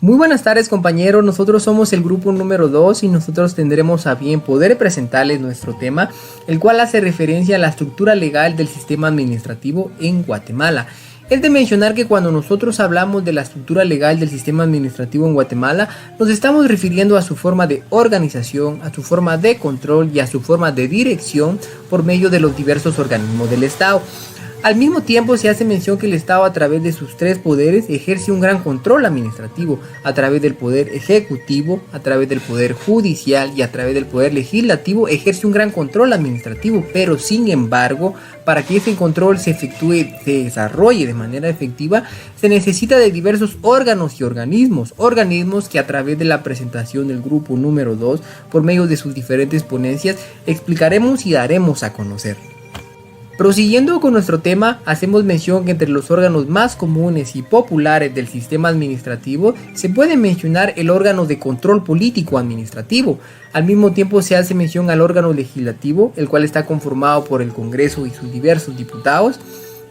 Muy buenas tardes, compañeros, nosotros somos el grupo número 2 y nosotros tendremos a bien poder presentarles nuestro tema, el cual hace referencia a la estructura legal del sistema administrativo en Guatemala. Es de mencionar que cuando nosotros hablamos de la estructura legal del sistema administrativo en Guatemala, nos estamos refiriendo a su forma de organización, a su forma de control y a su forma de dirección por medio de los diversos organismos del Estado. Al mismo tiempo se hace mención que el Estado, a través de sus tres poderes, ejerce un gran control administrativo, a través del poder ejecutivo, a través del poder judicial y a través del poder legislativo ejerce un gran control administrativo, pero sin embargo, para que ese control se efectúe, se desarrolle de manera efectiva, se necesita de diversos órganos y organismos que a través de la presentación del grupo número 2, por medio de sus diferentes ponencias, explicaremos y daremos a conocer. Prosiguiendo con nuestro tema, hacemos mención que entre los órganos más comunes y populares del sistema administrativo se puede mencionar el órgano de control político administrativo. Al mismo tiempo se hace mención al órgano legislativo, el cual está conformado por el Congreso y sus diversos diputados,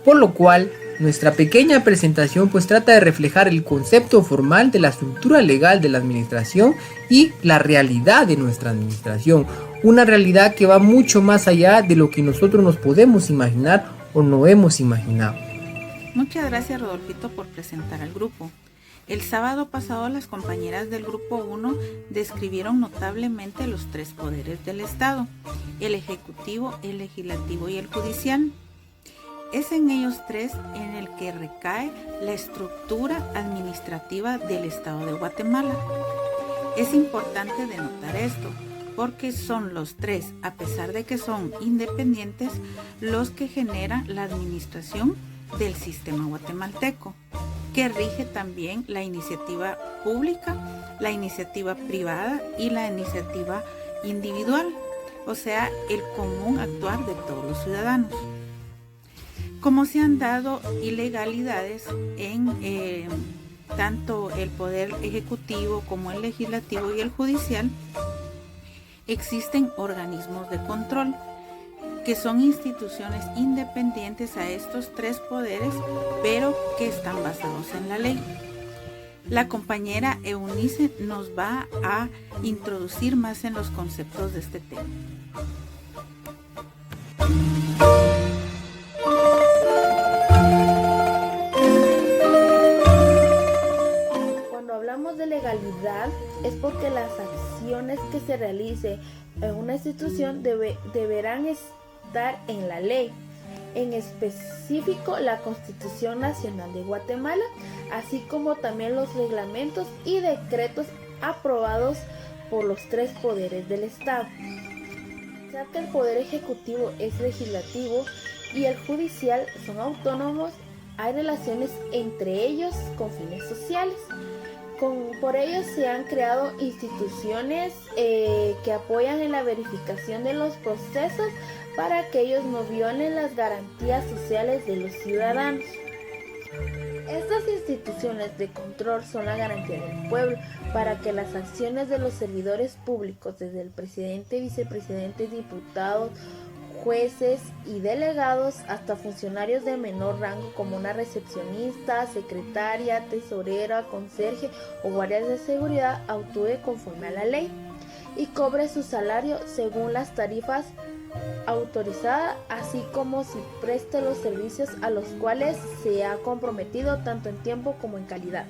por lo cual nuestra pequeña presentación pues trata de reflejar el concepto formal de la estructura legal de la administración y la realidad de nuestra administración. Una realidad que va mucho más allá de lo que nosotros nos podemos imaginar o no hemos imaginado. Muchas gracias, Rodolfito, por presentar al grupo. El sábado pasado las compañeras del grupo 1 describieron notablemente los tres poderes del Estado, el ejecutivo, el legislativo y el judicial. Es en ellos tres en el que recae la estructura administrativa del Estado de Guatemala. Es importante denotar esto, porque son los tres, a pesar de que son independientes, los que generan la administración del sistema guatemalteco, que rige también la iniciativa pública, la iniciativa privada y la iniciativa individual, o sea, el común actuar de todos los ciudadanos. Como se han dado ilegalidades en tanto el poder ejecutivo como el legislativo y el judicial, existen organismos de control, que son instituciones independientes a estos tres poderes, pero que están basados en la ley. La compañera Eunice nos va a introducir más en los conceptos de este tema. Hablamos de legalidad es porque las acciones que se realicen en una institución deberán estar en la ley, en específico la Constitución Nacional de Guatemala, así como también los reglamentos y decretos aprobados por los tres poderes del Estado. Ya que el poder ejecutivo es legislativo y el judicial son autónomos, hay relaciones entre ellos con fines sociales. Por ello se han creado instituciones que apoyan en la verificación de los procesos para que ellos no violen las garantías sociales de los ciudadanos. Estas instituciones de control son la garantía del pueblo para que las acciones de los servidores públicos, desde el presidente, vicepresidente, diputados, jueces y delegados hasta funcionarios de menor rango como una recepcionista, secretaria, tesorera, conserje o guardias de seguridad, actúe conforme a la ley y cobre su salario según las tarifas autorizadas, así como si preste los servicios a los cuales se ha comprometido tanto en tiempo como en calidad.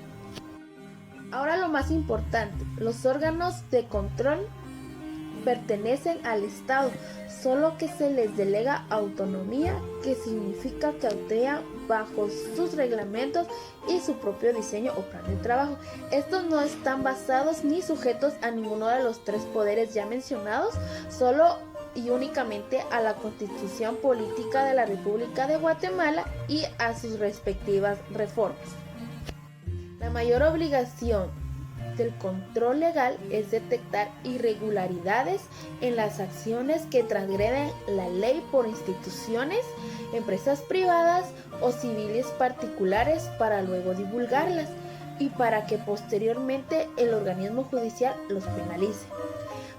Ahora lo más importante, los órganos de control pertenecen al Estado, solo que se les delega autonomía, que significa que actúan bajo sus reglamentos y su propio diseño o plan de trabajo. Estos no están basados ni sujetos a ninguno de los tres poderes ya mencionados, solo y únicamente a la Constitución Política de la República de Guatemala y a sus respectivas reformas. La mayor obligación del control legal es detectar irregularidades en las acciones que transgreden la ley por instituciones, empresas privadas o civiles particulares para luego divulgarlas y para que posteriormente el organismo judicial los penalice.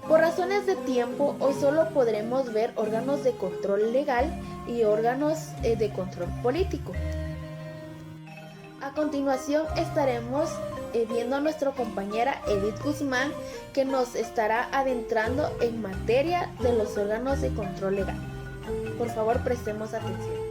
Por razones de tiempo, hoy solo podremos ver órganos de control legal y órganos de control político. A continuación estaremos viendo a nuestra compañera Edith Guzmán, que nos estará adentrando en materia de los órganos de control legal. Por favor, prestemos atención.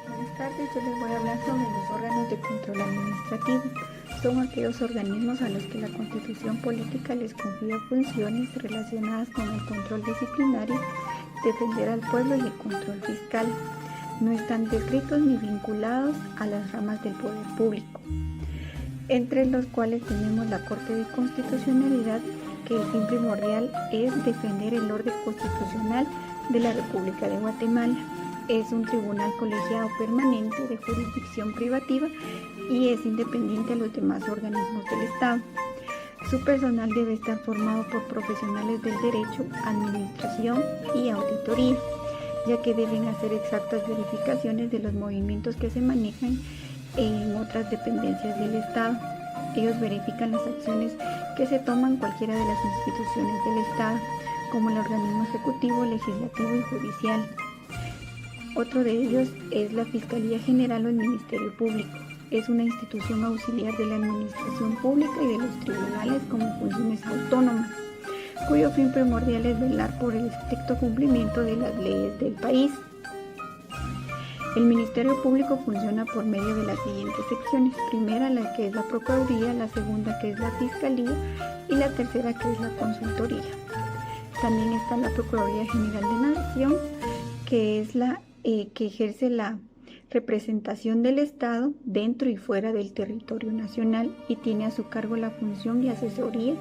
Buenas tardes, yo les voy a hablar sobre los órganos de control administrativo. Son aquellos organismos a los que la Constitución Política les confía funciones relacionadas con el control disciplinario, defender al pueblo y el control fiscal. No están descritos ni vinculados a las ramas del poder público, entre los cuales tenemos la Corte de Constitucionalidad, que el fin primordial es defender el orden constitucional de la República de Guatemala. Es un tribunal colegiado permanente de jurisdicción privativa y es independiente a los demás organismos del Estado. Su personal debe estar formado por profesionales del derecho, administración y auditoría, ya que deben hacer exactas verificaciones de los movimientos que se manejan en otras dependencias del Estado. Ellos verifican las acciones que se toman cualquiera de las instituciones del Estado, como el organismo ejecutivo, legislativo y judicial. Otro de ellos es la Fiscalía General o el Ministerio Público. Es una institución auxiliar de la administración pública y de los tribunales como funciones autónomas, cuyo fin primordial es velar por el estricto cumplimiento de las leyes del país. El Ministerio Público funciona por medio de las siguientes secciones: primera, la que es la Procuraduría; la segunda, que es la Fiscalía; y la tercera, que es la Consultoría. También está la Procuraduría General de la Nación, que es la que ejerce la representación del Estado dentro y fuera del territorio nacional y tiene a su cargo la función de asesoría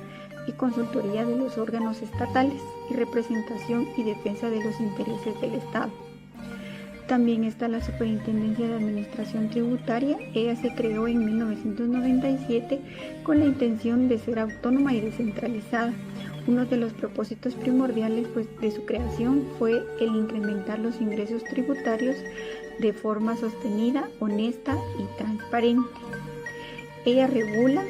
y consultoría de los órganos estatales y representación y defensa de los intereses del Estado. También está la Superintendencia de Administración Tributaria. Ella se creó en 1997 con la intención de ser autónoma y descentralizada. Uno de los propósitos primordiales de su creación fue el incrementar los ingresos tributarios de forma sostenida, honesta y transparente. Ella regula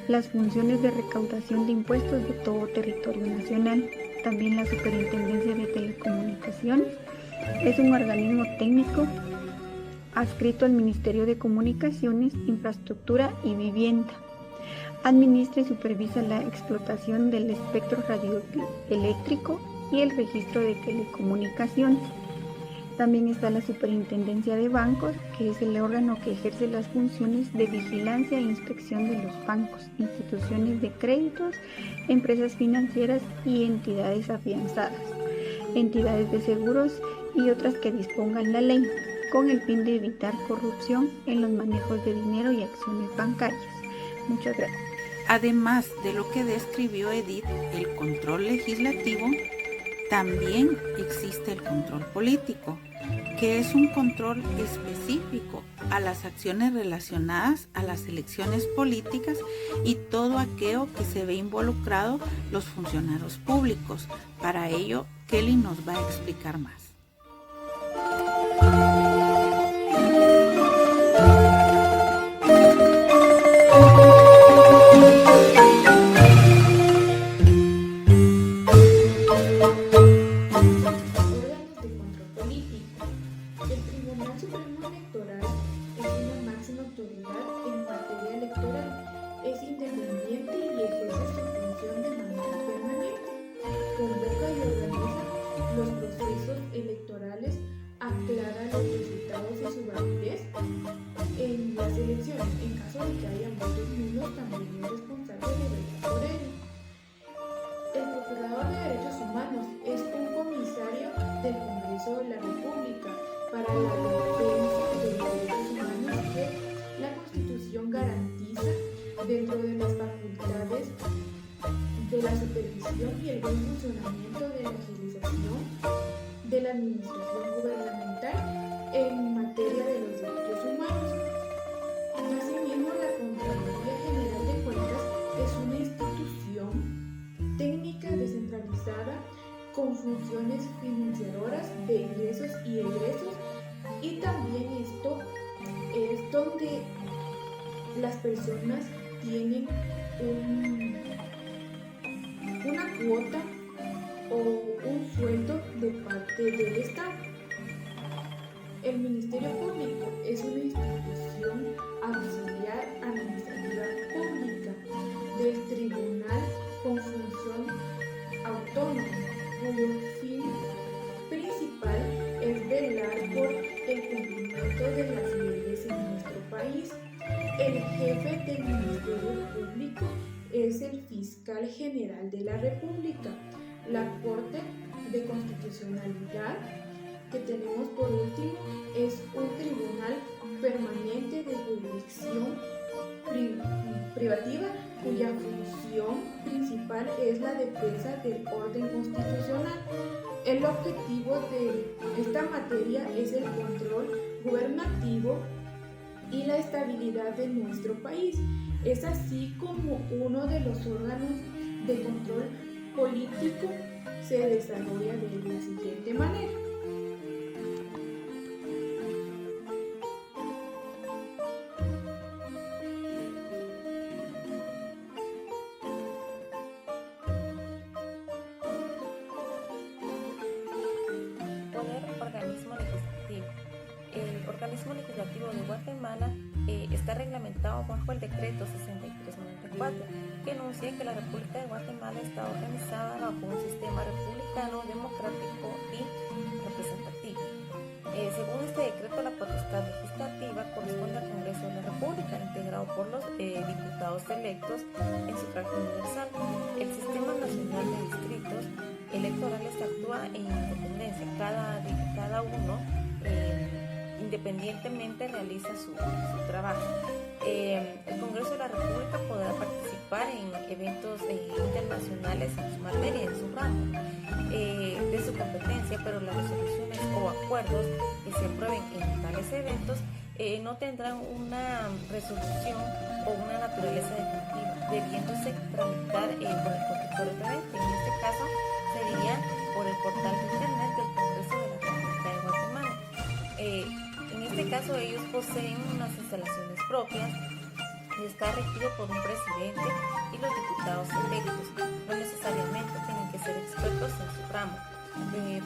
las funciones de recaudación de impuestos de todo territorio nacional. También la Superintendencia de Telecomunicaciones es un organismo técnico adscrito al Ministerio de Comunicaciones, Infraestructura y Vivienda. Administra y supervisa la explotación del espectro radioeléctrico y el registro de telecomunicaciones. También está la Superintendencia de Bancos, que es el órgano que ejerce las funciones de vigilancia e inspección de los bancos, instituciones de créditos, empresas financieras y entidades afianzadas, entidades de seguros y otras que dispongan la ley, con el fin de evitar corrupción en los manejos de dinero y acciones bancarias. Muchas gracias. Además de lo que describió Edith, el control legislativo, también existe el control político, que es un control específico a las acciones relacionadas a las elecciones políticas y todo aquello que se ve involucrado los funcionarios públicos. Para ello, Kelly nos va a explicar más. Dentro de las facultades de la supervisión y el buen funcionamiento de la agilización de la administración gubernamental en materia de los derechos humanos. Asimismo, la Contraloría General de Cuentas es una institución técnica descentralizada con funciones financiadoras de ingresos y egresos, y también esto es donde las personas tienen una cuota o un sueldo de parte del Estado. El Ministerio Público es una institución auxiliar administrativa pública del Tribunal con función autónoma, cuyo fin principal es velar por el cumplimiento de las leyes en nuestro país. El jefe del Ministerio Público es el Fiscal General de la República. La Corte de Constitucionalidad que tenemos por último es un tribunal permanente de jurisdicción privativa cuya función principal es la defensa del orden constitucional. El objetivo de esta materia es el control gubernativo y la estabilidad de nuestro país. Es así como uno de los órganos de control político se desarrolla de la siguiente manera. Organismo legislativo. El organismo legislativo de Guatemala está reglamentado bajo el decreto 6394, que enuncia que la República de Guatemala está organizada bajo un sistema republicano, democrático y representativo. Según este decreto, la potestad legislativa corresponde al Congreso de la República, integrado por los diputados electos en sufragio universal. El Sistema Nacional de Distritos Electorales actúa en independencia. Cada uno independientemente realiza su trabajo. El Congreso de la República podrá participar en eventos internacionales en su materia, en su ramo, de su competencia, pero las resoluciones o acuerdos que se aprueben en tales eventos no tendrán una resolución o una naturaleza definitiva, debiéndose tramitar por el protector referente. En este caso sería por el portal de internet del Congreso de la República de Guatemala. En este caso ellos poseen unas instalaciones propias y está regido por un presidente y los diputados electos. No necesariamente tienen que ser expertos en su ramo,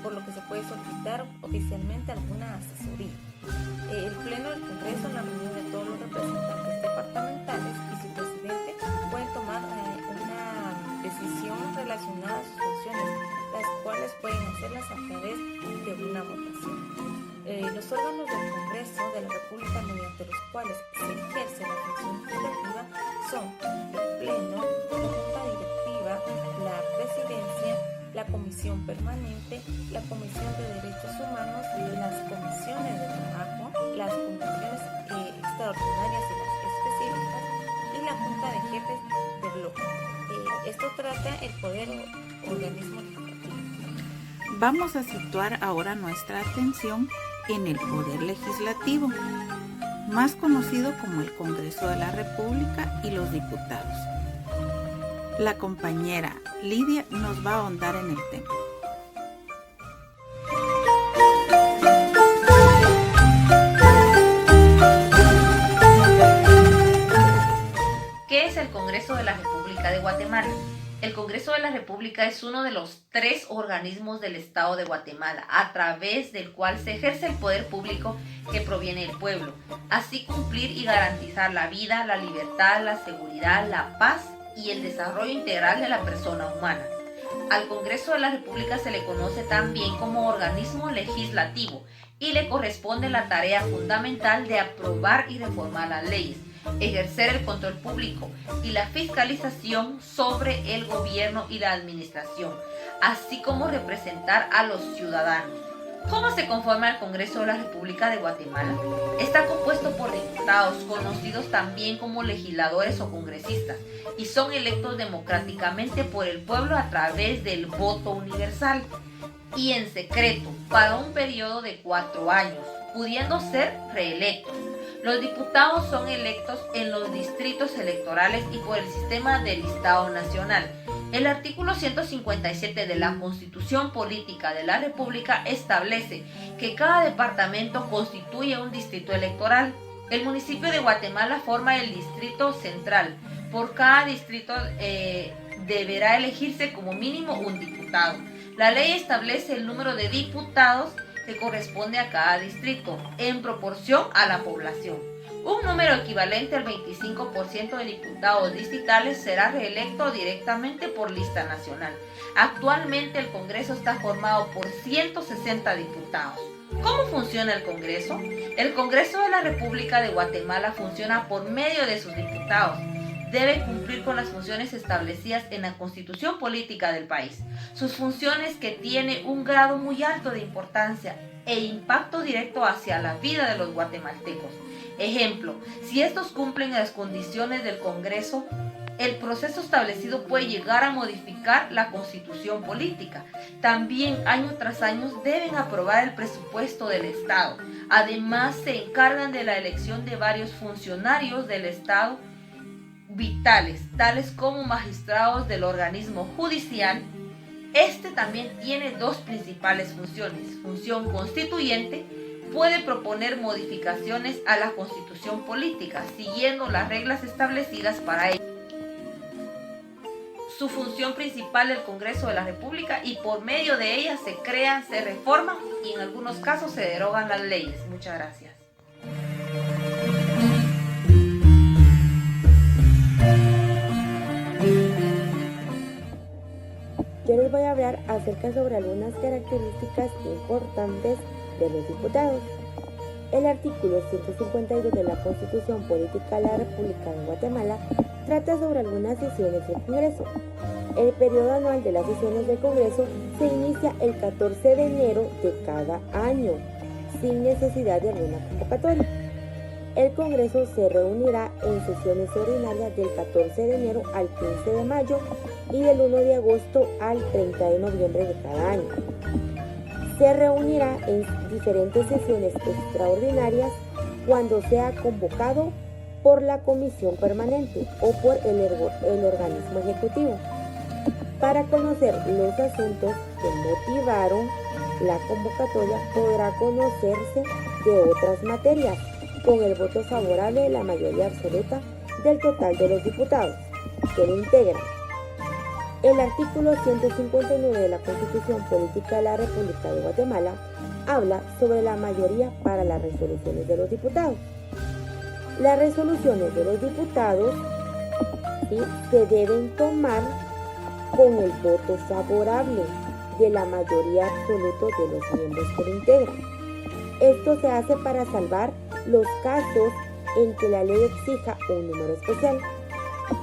por lo que se puede solicitar oficialmente alguna asesoría. El Pleno del Congreso, en la reunión de todos los representantes departamentales y su presidente, pueden tomar una decisión relacionada a sus funciones, las cuales pueden hacerlas a través de una votación. Los órganos del Congreso de la República mediante los cuales se ejerce la función legislativa son el Pleno, la Junta Directiva, la Presidencia, la Comisión Permanente, la Comisión de Derechos Humanos, las Comisiones de Trabajo, las Comisiones Extraordinarias y las Específicas y la Junta de Jefes de Bloque. Esto trata el poder o organismo legislativo. Vamos a situar ahora nuestra atención en el Poder Legislativo, más conocido como el Congreso de la República y los diputados. La compañera Lidia nos va a ahondar en el tema. ¿Qué es el Congreso de la República de Guatemala? El Congreso de la República es uno de los 3 organismos del Estado de Guatemala, a través del cual se ejerce el poder público que proviene del pueblo, así cumplir y garantizar la vida, la libertad, la seguridad, la paz y el desarrollo integral de la persona humana. Al Congreso de la República se le conoce también como organismo legislativo y le corresponde la tarea fundamental de aprobar y reformar las leyes, ejercer el control público y la fiscalización sobre el gobierno y la administración, así como representar a los ciudadanos. ¿Cómo se conforma el Congreso de la República de Guatemala? Está compuesto por diputados, conocidos también como legisladores o congresistas, y son electos democráticamente por el pueblo a través del voto universal y en secreto para un periodo de 4 años, pudiendo ser reelectos. Los diputados son electos en los distritos electorales y por el sistema del listado nacional. El artículo 157 de la Constitución Política de la República establece que cada departamento constituye un distrito electoral. El municipio de Guatemala forma el distrito central. Por cada distrito deberá elegirse como mínimo un diputado. La ley establece el número de diputados que corresponde a cada distrito en proporción a la población. Un número equivalente al 25% de diputados distritales será reelecto directamente por lista nacional. Actualmente el Congreso está formado por 160 diputados. ¿Cómo funciona el Congreso? El Congreso de la República de Guatemala funciona por medio de sus diputados. Debe cumplir con las funciones establecidas en la Constitución Política del país. Sus funciones, que tienen un grado muy alto de importancia e impacto directo hacia la vida de los guatemaltecos. Ejemplo, si estos cumplen las condiciones del Congreso, el proceso establecido puede llegar a modificar la Constitución Política. También, año tras año, deben aprobar el presupuesto del Estado. Además, se encargan de la elección de varios funcionarios del Estado vitales, tales como magistrados del organismo judicial. Este también tiene dos principales funciones. Función constituyente: puede proponer modificaciones a la Constitución Política, siguiendo las reglas establecidas para ello. Su función principal del Congreso de la República, y por medio de ella se crean, se reforman y en algunos casos se derogan las leyes. Muchas gracias. Yo les voy a hablar acerca sobre algunas características importantes de los diputados. El artículo 152 de la Constitución Política de la República de Guatemala trata sobre algunas sesiones del Congreso. El periodo anual de las sesiones del Congreso se inicia el 14 de enero de cada año, sin necesidad de alguna convocatoria. El Congreso se reunirá en sesiones ordinarias del 14 de enero al 15 de mayo y del 1 de agosto al 30 de noviembre de cada año. Se reunirá en diferentes sesiones extraordinarias cuando sea convocado por la Comisión Permanente o por el organismo ejecutivo. Para conocer los asuntos que motivaron la convocatoria, podrá conocerse de otras materias con el voto favorable de la mayoría absoluta del total de los diputados que lo integran. El artículo 159 de la Constitución Política de la República de Guatemala habla sobre la mayoría para las resoluciones de los diputados. Las resoluciones de los diputados se deben tomar con el voto favorable de la mayoría absoluta de los miembros que lo integran. Esto se hace para salvar los casos en que la ley exija un número especial.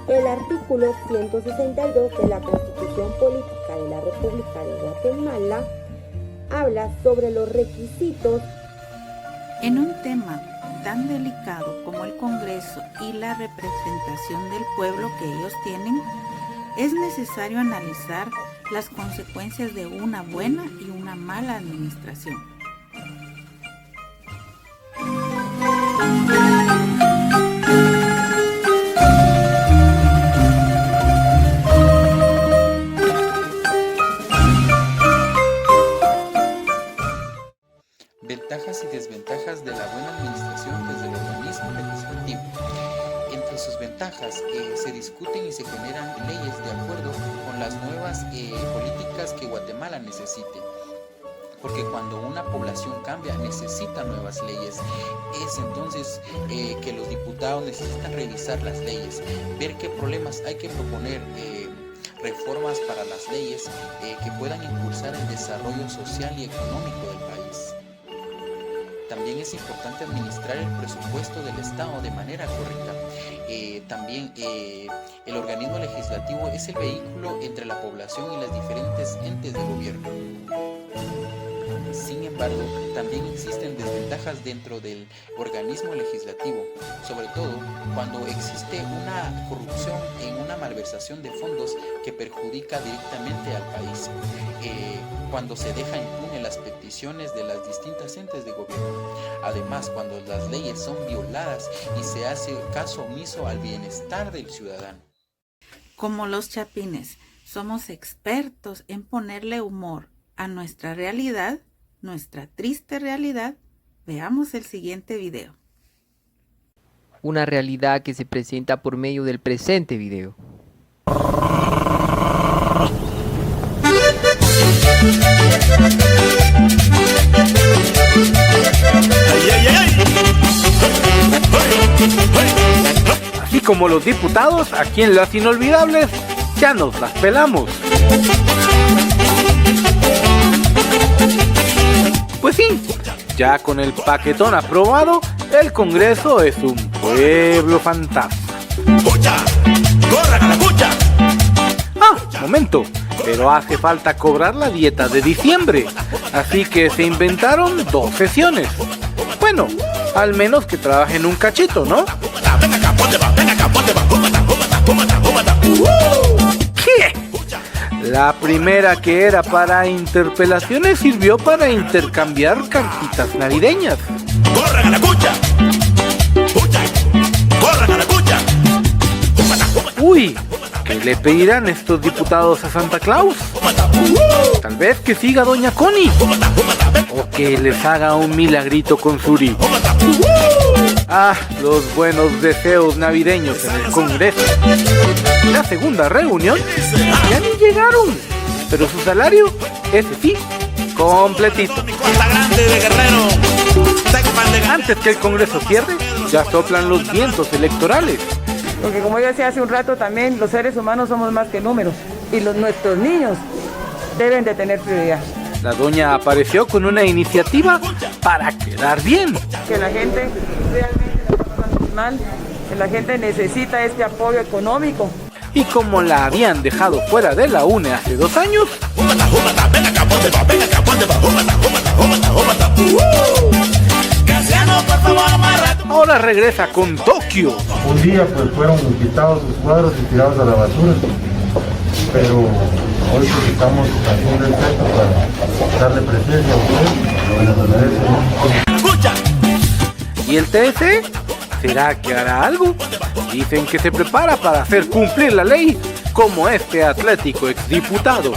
El artículo 162 de la Constitución Política de la República de Guatemala habla sobre los requisitos. En un tema tan delicado como el Congreso y la representación del pueblo que ellos tienen, es necesario analizar las consecuencias de una buena y una mala administración. Ventajas y desventajas de la buena administración desde el organismo legislativo. Entre sus ventajas se discuten y se generan leyes de acuerdo con las nuevas políticas que Guatemala necesite. Porque cuando una población cambia, necesita nuevas leyes. Es entonces que los diputados necesitan revisar las leyes, ver qué problemas hay que proponer, reformas para las leyes que puedan impulsar el desarrollo social y económico del país. También es importante administrar el presupuesto del Estado de manera correcta. También el organismo legislativo es el vehículo entre la población y las diferentes entes de gobierno. Sin embargo, también existen desventajas dentro del organismo legislativo, sobre todo cuando existe una corrupción en una malversación de fondos que perjudica directamente al país, cuando se deja impune las peticiones de las distintas entes de gobierno. Además, cuando las leyes son violadas y se hace caso omiso al bienestar del ciudadano. Como los chapines, somos expertos en ponerle humor a nuestra realidad, nuestra triste realidad. Veamos el siguiente video. Una realidad que se presenta por medio del presente video. como los diputados, aquí en Las Inolvidables ya nos las pelamos. Pues sí, ya con el paquetón aprobado, el Congreso es un pueblo fantasma. Momento, pero hace falta cobrar la dieta de diciembre, así que se inventaron 2 sesiones. Bueno, al menos que trabajen un cachito, ¿no? ¿Qué? La primera, que era para interpelaciones, sirvió para intercambiar cartitas navideñas. ¡Corran a la cucha! ¡Corran a la cucha! Uy, ¿qué le pedirán estos diputados a Santa Claus? Tal vez que siga Doña Connie, o que les haga un milagrito con Suri. Ah, los buenos deseos navideños en el Congreso. La segunda reunión ya ni llegaron, pero su salario, ese sí, completito. Antes que el Congreso cierre, ya soplan los vientos electorales. Porque como yo decía hace un rato también, los seres humanos somos más que números y nuestros niños deben de tener prioridad. La doña apareció con una iniciativa para quedar bien. Que la gente realmente la está pasando mal, que la gente necesita este apoyo económico. Y como la habían dejado fuera de la UNE hace 2 años, ahora regresa con Tokio. Un día pues fueron quitados sus cuadros y tirados a la basura, pero hoy pues estamos haciendo el gesto para darle presencia a ustedes. ¿Y el TSE? ¿Será que hará algo? Dicen que se prepara para hacer cumplir la ley, como este atlético exdiputado.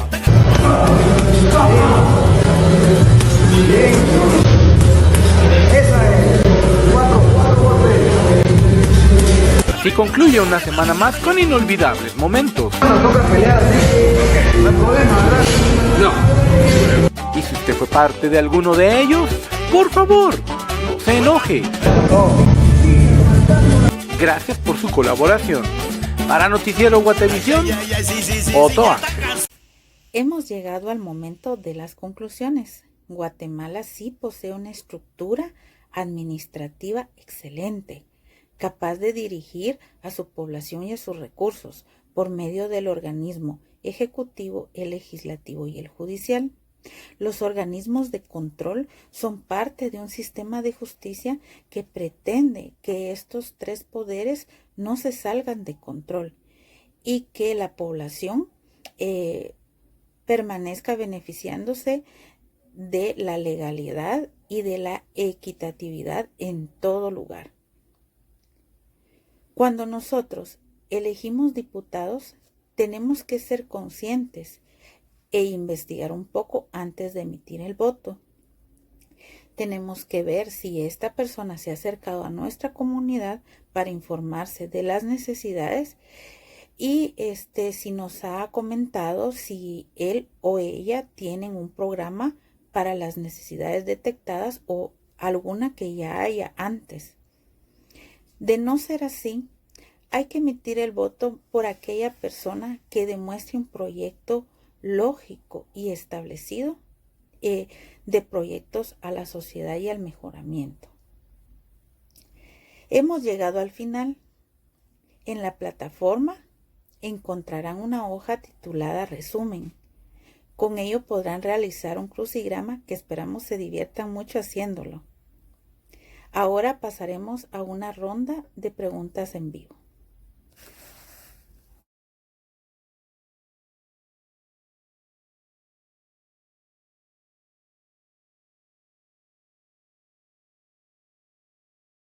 Así concluye una semana más con inolvidables momentos. No. Y si usted fue parte de alguno de ellos, por favor, no se enoje. Gracias por su colaboración. Para Noticiero Guatevisión, Otto Ángeles. Hemos llegado al momento de las conclusiones. Guatemala sí posee una estructura administrativa excelente, capaz de dirigir a su población y a sus recursos por medio del organismo ejecutivo, el legislativo y el judicial. Los organismos de control son parte de un sistema de justicia que pretende que estos 3 poderes no se salgan de control y que la población permanezca beneficiándose de la legalidad y de la equitatividad en todo lugar. Cuando nosotros elegimos diputados, tenemos que ser conscientes e investigar un poco antes de emitir el voto. Tenemos que ver si esta persona se ha acercado a nuestra comunidad para informarse de las necesidades y si nos ha comentado si él o ella tienen un programa para las necesidades detectadas o alguna que ya haya antes. De no ser así, hay que emitir el voto por aquella persona que demuestre un proyecto lógico y establecido de proyectos a la sociedad y al mejoramiento. Hemos llegado al final. En la plataforma encontrarán una hoja titulada Resumen. Con ello podrán realizar un crucigrama que esperamos se diviertan mucho haciéndolo. Ahora pasaremos a una ronda de preguntas en vivo.